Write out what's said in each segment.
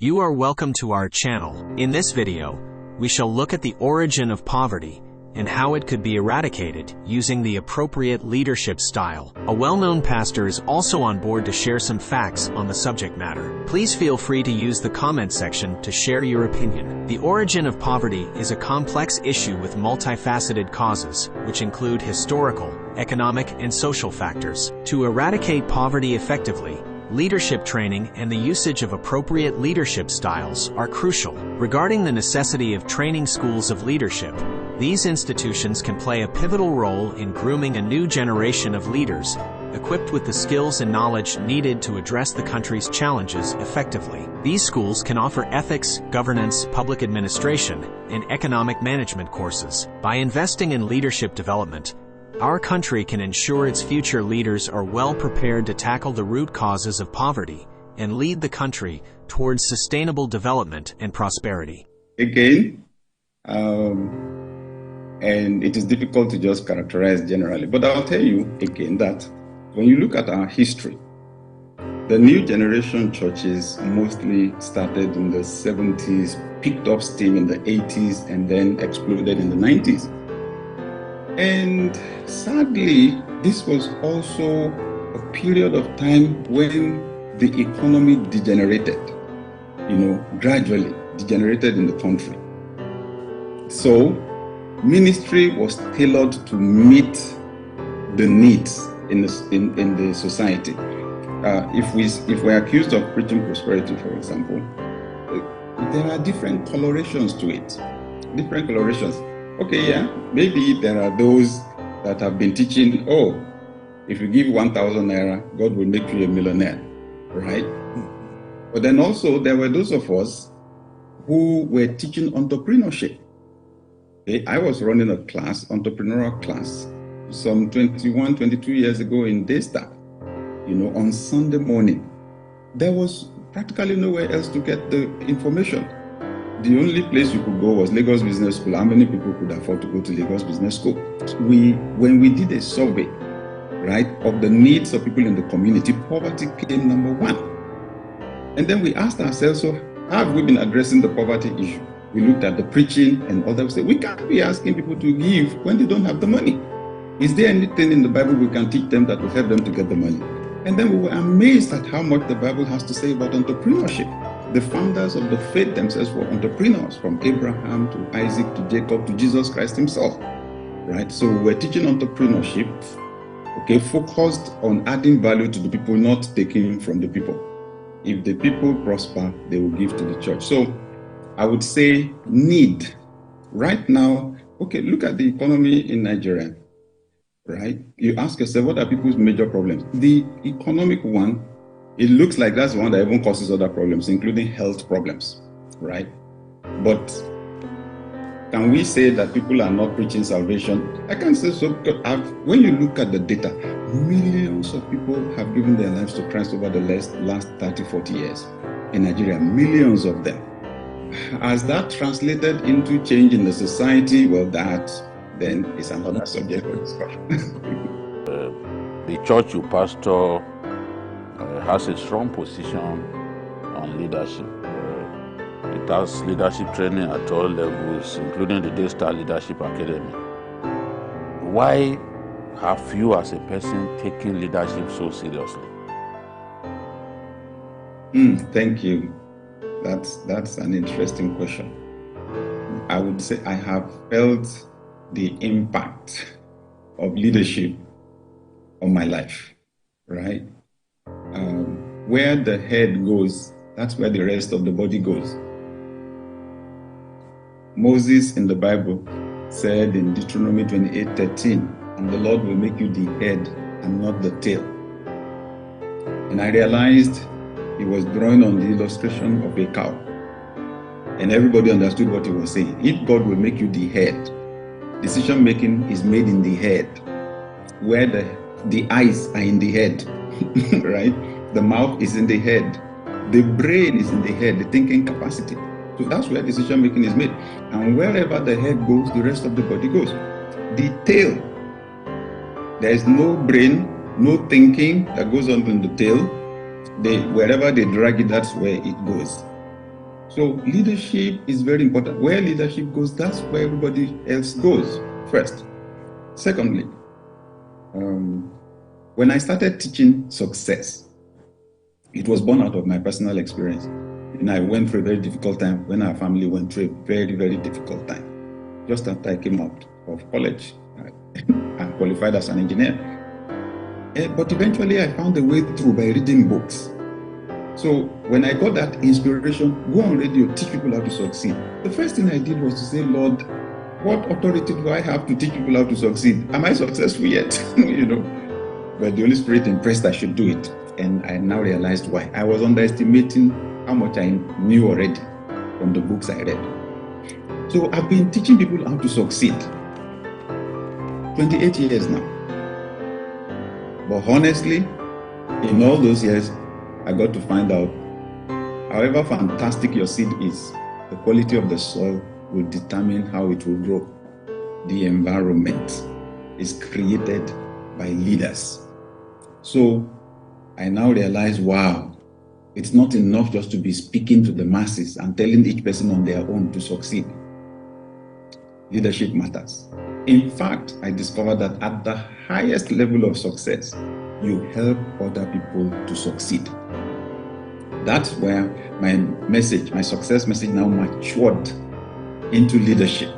You are welcome to our channel. In this video, we shall look at the origin of poverty and how it could be eradicated using the appropriate leadership style. A well-known pastor is also on board to share some facts on the subject matter. Please feel free to use the comment section to share your opinion. The origin of poverty is a complex issue with multifaceted causes, which include historical, economic, and social factors. To eradicate poverty effectively, leadership training and the usage of appropriate leadership styles are crucial. Regarding the necessity of training schools of leadership, these institutions can play a pivotal role in grooming a new generation of leaders, equipped with the skills and knowledge needed to address the country's challenges effectively. These schools can offer ethics, governance, public administration, and economic management courses. By investing in leadership development, our country can ensure its future leaders are well prepared to tackle the root causes of poverty and lead the country towards sustainable development and prosperity. Again, and it is difficult to just characterize generally, but I'll tell you again that when you look at our history, the new generation churches mostly started in the 70s, picked up steam in the 80s, and then exploded in the 90s. And sadly, this was also a period of time when the economy degenerated, gradually degenerated in the country. So ministry was tailored to meet the needs in the society. If we're accused of preaching prosperity, for example, there are different colorations to it. Different colorations. Okay, yeah, maybe there are those that have been teaching, if you give 1,000 naira, God will make you a millionaire, right? But then also there were those of us who were teaching entrepreneurship. Okay, I was running a class, entrepreneurial class, some 21, 22 years ago in Daystar, on Sunday morning. There was practically nowhere else to get the information. The only place you could go was Lagos Business School. How many people could afford to go to Lagos Business School? When we did a survey, right, of the needs of people in the community, poverty came number one. And then we asked ourselves, so how have we been addressing the poverty issue? We looked at the preaching and others said, we can't be asking people to give when they don't have the money. Is there anything in the Bible we can teach them that will help them to get the money? And then we were amazed at how much the Bible has to say about entrepreneurship. The founders of the faith themselves were entrepreneurs, from Abraham to Isaac to Jacob to Jesus Christ himself, right? So we're teaching entrepreneurship, okay, focused on adding value to the people, not taking from the people. If the people prosper, they will give to the church. So I would say need. Right now, okay, look at the economy in Nigeria, right? You ask yourself, what are people's major problems? The economic one, it looks like that's the one that even causes other problems, including health problems, right? But can we say that people are not preaching salvation? I can't say so. When you look at the data, millions of people have given their lives to Christ over the last 30, 40 years in Nigeria, millions of them. Has that translated into change in the society? Well, that then is another subject for discussion. The church you pastor has a strong position on leadership. It has leadership training at all levels, including the Daystar Leadership Academy. Why have you as a person taken leadership so seriously? Thank you. That's an interesting question. I would say I have felt the impact of leadership on my life, right? Where the head goes, that's where the rest of the body goes. Moses in the Bible said in Deuteronomy 28:13, and the Lord will make you the head and not the tail. And I realized he was drawing on the illustration of a cow. And everybody understood what he was saying. If God will make you the head, decision making is made in the head, where the eyes are in the head, right? The mouth is in the head. The brain is in the head, the thinking capacity. So that's where decision making is made. And wherever the head goes, the rest of the body goes. The tail, there is no brain, no thinking that goes on in the tail. Wherever they drag it, that's where it goes. So leadership is very important. Where leadership goes, that's where everybody else goes first. Secondly, when I started teaching success, it was born out of my personal experience. And I went through a very difficult time when our family went through a very, very difficult time. Just after I came out of college, I qualified as an engineer. But eventually I found a way through by reading books. So when I got that inspiration, go on radio, teach people how to succeed. The first thing I did was to say, Lord, what authority do I have to teach people how to succeed? Am I successful yet? But the Holy Spirit impressed I should do it. And I now realized why. I was underestimating how much I knew already from the books I read. So I've been teaching people how to succeed 28 years now. But honestly, in all those years, I got to find out, however fantastic your seed is, the quality of the soil will determine how it will grow. The environment is created by leaders. So I now realize, wow, it's not enough just to be speaking to the masses and telling each person on their own to succeed. Leadership matters. In fact, I discovered that at the highest level of success, you help other people to succeed. That's where my message, my success message now matured into leadership.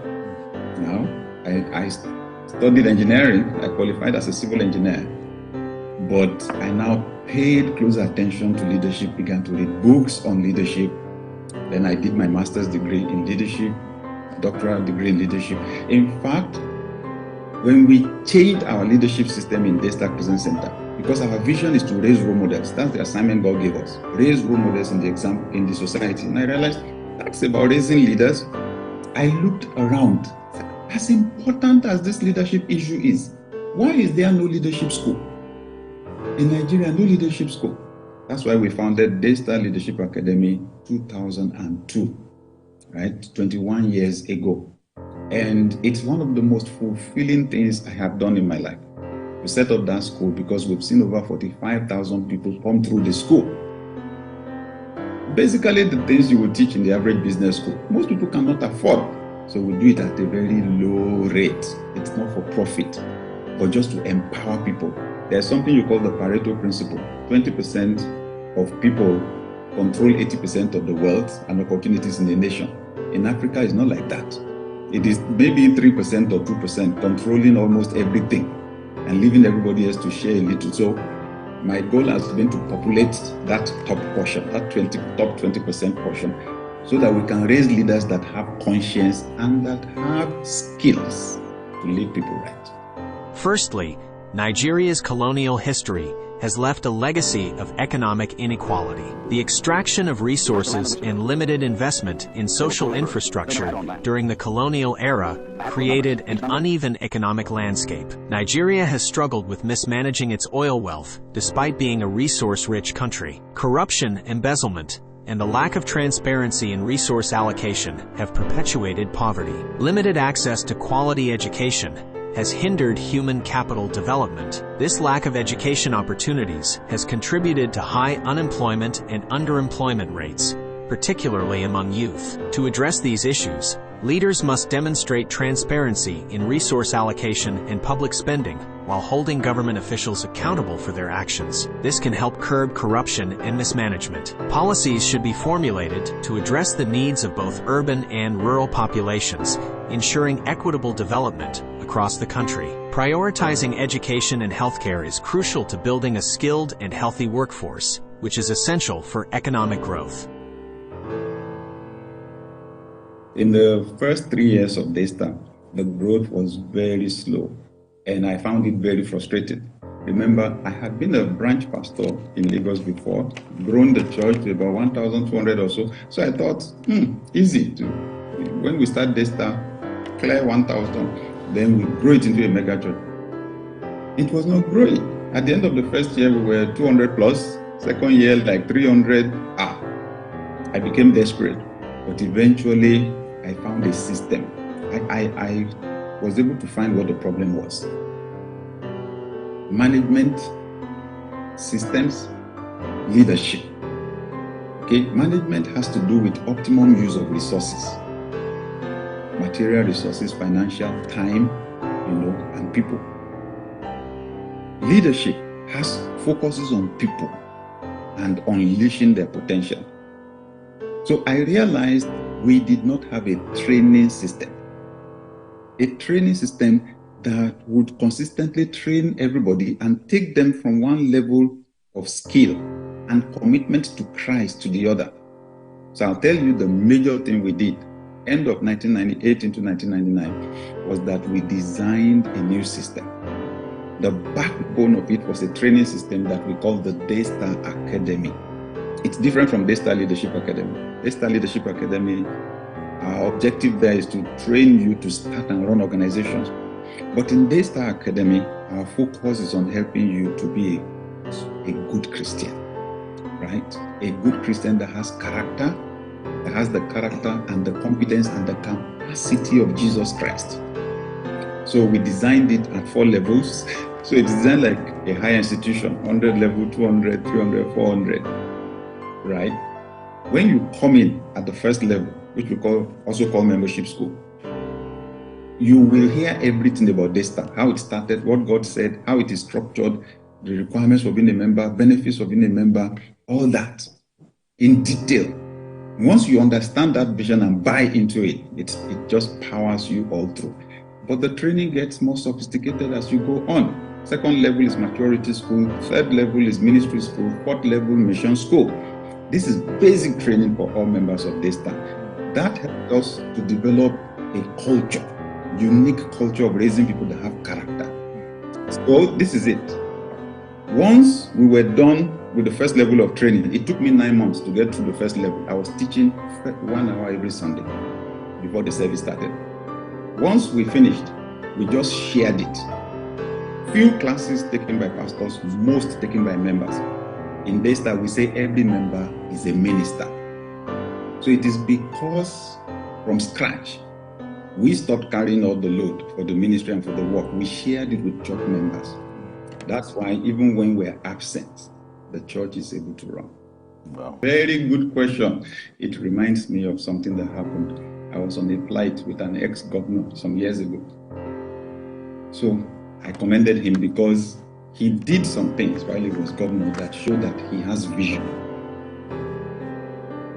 Now, I studied engineering. I qualified as a civil engineer. But I now paid close attention to leadership, began to read books on leadership. Then I did my master's degree in leadership, doctoral degree in leadership. In fact, when we changed our leadership system in Daystar Prison Center, because our vision is to raise role models, that's the assignment God gave us, raise role models in the society. And I realized that's about raising leaders. I looked around. As important as this leadership issue is, why is there no leadership school? In Nigeria, no leadership school. That's why we founded Daystar Leadership Academy 2002, right? 21 years ago. And it's one of the most fulfilling things I have done in my life. We set up that school because we've seen over 45,000 people come through the school. Basically, the things you would teach in the average business school, most people cannot afford. So we do it at a very low rate. It's not for profit, but just to empower people. There's something you call the Pareto principle. 20% of people control 80% of the wealth and opportunities in the nation. In Africa, it's not like that. It is maybe 3% or 2% controlling almost everything and leaving everybody else to share a little. So my goal has been to populate that top portion, that top 20% portion, so that we can raise leaders that have conscience and that have skills to lead people right. Firstly, Nigeria's colonial history has left a legacy of economic inequality. The extraction of resources and limited investment in social infrastructure during the colonial era created an uneven economic landscape. Nigeria has struggled with mismanaging its oil wealth, despite being a resource-rich country. Corruption, embezzlement, and the lack of transparency in resource allocation have perpetuated poverty. Limited access to quality education has hindered human capital development. This lack of education opportunities has contributed to high unemployment and underemployment rates, particularly among youth. To address these issues, leaders must demonstrate transparency in resource allocation and public spending while holding government officials accountable for their actions. This can help curb corruption and mismanagement. Policies should be formulated to address the needs of both urban and rural populations, ensuring equitable development across the country. Prioritizing education and healthcare is crucial to building a skilled and healthy workforce, which is essential for economic growth. In the first 3 years of Daystar, the growth was very slow, and I found it very frustrating. Remember, I had been a branch pastor in Lagos before, grown the church to about 1,200 or so. So I thought, easy to, when we start Daystar, clear 1,000, then we grow it into a mega church. It was not growing. At the end of the first year, we were 200 plus. Second year, like 300. I became desperate. But eventually, I found a system. I was able to find what the problem was. Management, systems, leadership. Okay, management has to do with optimum use of resources, material resources, financial, time, and people. Leadership focuses on people and unleashing their potential. So I realized we did not have a training system that would consistently train everybody and take them from one level of skill and commitment to Christ to the other. So I'll tell you the major thing we did, end of 1998 into 1999, was that we designed a new system. The backbone of it was a training system that we call the Daystar Academy. It's different from Daystar Leadership Academy. Daystar Leadership Academy, our objective there is to train you to start and run organizations. But in Daystar Academy, our focus is on helping you to be a good Christian, right? A good Christian that has character, that has the character and the competence and the capacity of Jesus Christ. So we designed it at 4 levels. So it's designed like a higher institution, 100 level, 200, 300, 400, right? When you come in at the first level, which we also call membership school, you will hear everything about Daystar, how it started, what God said, how it is structured, the requirements for being a member, benefits of being a member, all that in detail. Once you understand that vision and buy into it, it just powers you all through. But the training gets more sophisticated as you go on. Second level is maturity school. Third level is ministry school. Fourth level, mission school. This is basic training for all members of Daystar. That helped us to develop a culture, unique culture of raising people that have character. So this is it. Once we were done with the first level of training, it took me 9 months to get through the first level. I was teaching 1 hour every Sunday before the service started. Once we finished, we just shared it. Few classes taken by pastors, most taken by members. In Daystar, we say every member is a minister. So it is because from scratch, we stopped carrying all the load for the ministry and for the work. We shared it with church members. That's why even when we're absent, the church is able to run. Wow. Very good question. It reminds me of something that happened. I was on a flight with an ex-governor some years ago. So I commended him because he did some things while he was governor that showed that he has vision.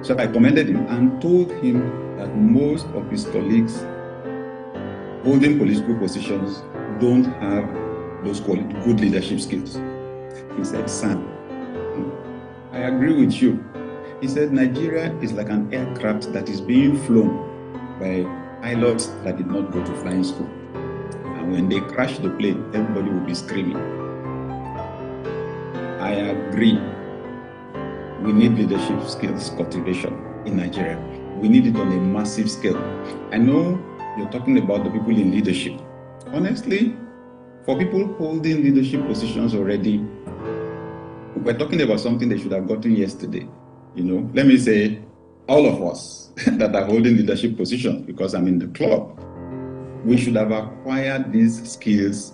So I commended him and told him that most of his colleagues holding political positions don't have those good leadership skills. He said, Sam, I agree with you. He said, Nigeria is like an aircraft that is being flown by pilots that did not go to flying school. And when they crash the plane, everybody will be screaming. I agree. We need leadership skills cultivation in Nigeria. We need it on a massive scale. I know you're talking about the people in leadership. Honestly, for people holding leadership positions already, we're talking about something they should have gotten yesterday. Let me say, all of us that are holding leadership positions, because I'm in the club, we should have acquired these skills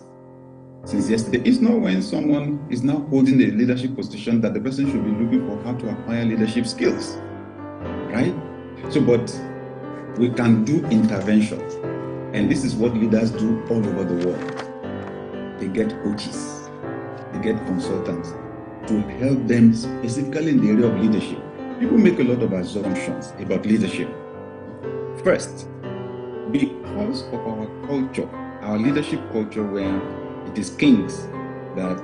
since yesterday. It's not when someone is now holding a leadership position that the person should be looking for how to acquire leadership skills, right? So, but we can do intervention. And this is what leaders do all over the world. They get coaches, they get consultants to help them specifically in the area of leadership. People make a lot of assumptions about leadership. First, because of our culture, our leadership culture where it is kings that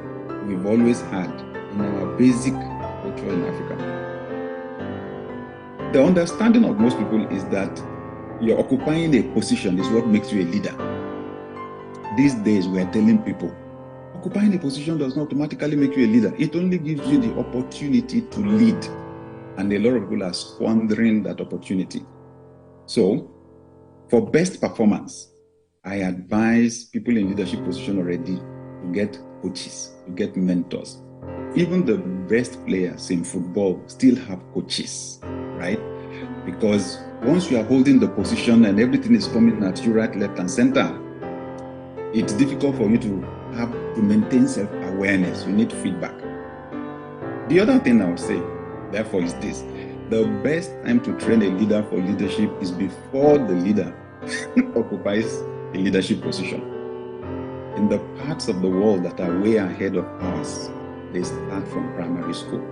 we've always had in our basic culture in Africa. The understanding of most people is that you're occupying a position is what makes you a leader. These days we are telling people, occupying a position does not automatically make you a leader. It only gives you the opportunity to lead. And a lot of people are squandering that opportunity. So, for best performance, I advise people in leadership position already to get coaches, to get mentors. Even the best players in football still have coaches, right? Because once you are holding the position and everything is coming at you right, left, and center, it's difficult for you to have to maintain self-awareness. You need feedback. The other thing I would say, therefore, is this. The best time to train a leader for leadership is before the leader occupies a leadership position. In the parts of the world that are way ahead of ours, they start from primary school.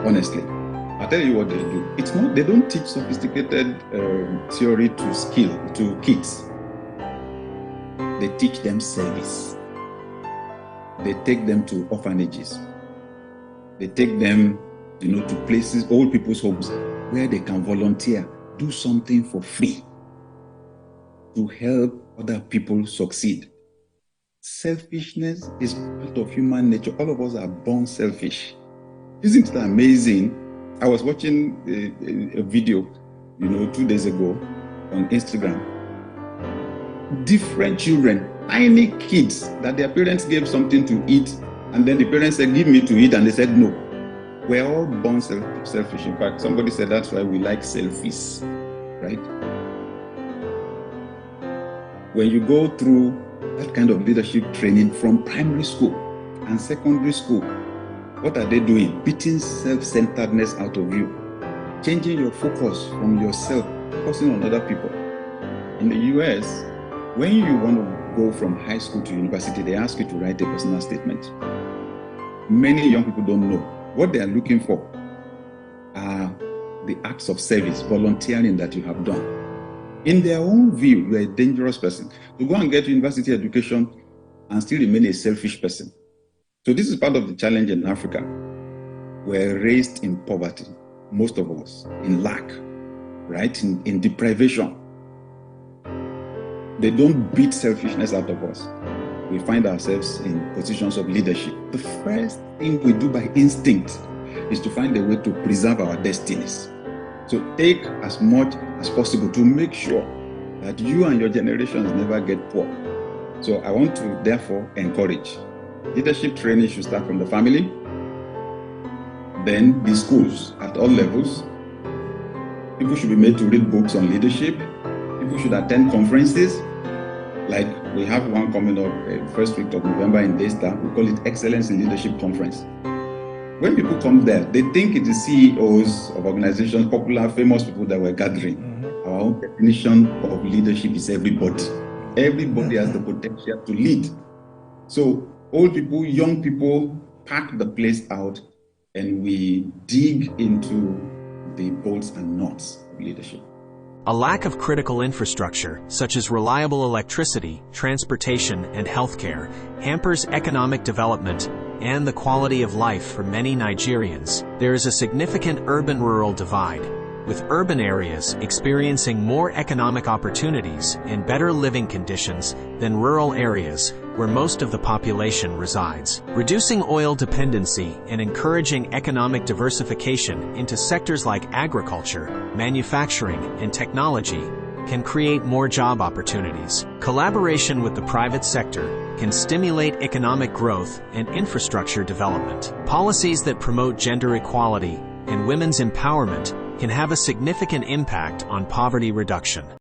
Honestly, I'll tell you what they do. It's not, they don't teach sophisticated theory to kids. They teach them service. They take them to orphanages. They take them, to places, old people's homes, where they can volunteer, do something for free to help other people succeed. Selfishness is part of human nature. All of us are born selfish. Isn't it amazing? I was watching a video, 2 days ago on Instagram. Different children, tiny kids, that their parents gave something to eat, and then the parents said, "Give me to eat," and they said no. We're all born selfish. In fact, somebody said that's why we like selfies, right? When you go through that kind of leadership training from primary school and secondary school, what are they doing? Beating self-centeredness out of you, changing your focus from yourself, focusing on other people. In the US, when you want to go from high school to university, they ask you to write a personal statement. Many young people don't know. What they are looking for are the acts of service, volunteering that you have done. In their own view, you are a dangerous person. To go and get university education and still remain a selfish person. So this is part of the challenge in Africa. We're raised in poverty, most of us, in lack, right? In deprivation. They don't beat selfishness out of us. We find ourselves in positions of leadership. The first thing we do by instinct is to find a way to preserve our destinies. So take as much as possible to make sure that you and your generations never get poor. So I want to therefore encourage leadership training should start from the family, then the schools at all levels. People should be made to read books on leadership. People should attend conferences. Like we have one coming up first week of November in Daystar. We call it Excellence in Leadership Conference. When people come there, they think it is CEOs of organizations, popular, famous people that we're gathering. Mm-hmm. Our own definition of leadership is everybody. Everybody has the potential to lead. So old people, young people, pack the place out and we dig into the bolts and nuts of leadership. A lack of critical infrastructure, such as reliable electricity, transportation, and healthcare, hampers economic development and the quality of life for many Nigerians. There is a significant urban-rural divide, with urban areas experiencing more economic opportunities and better living conditions than rural areas where most of the population resides. Reducing oil dependency and encouraging economic diversification into sectors like agriculture, manufacturing, and technology can create more job opportunities. Collaboration with the private sector can stimulate economic growth and infrastructure development. Policies that promote gender equality and women's empowerment can have a significant impact on poverty reduction.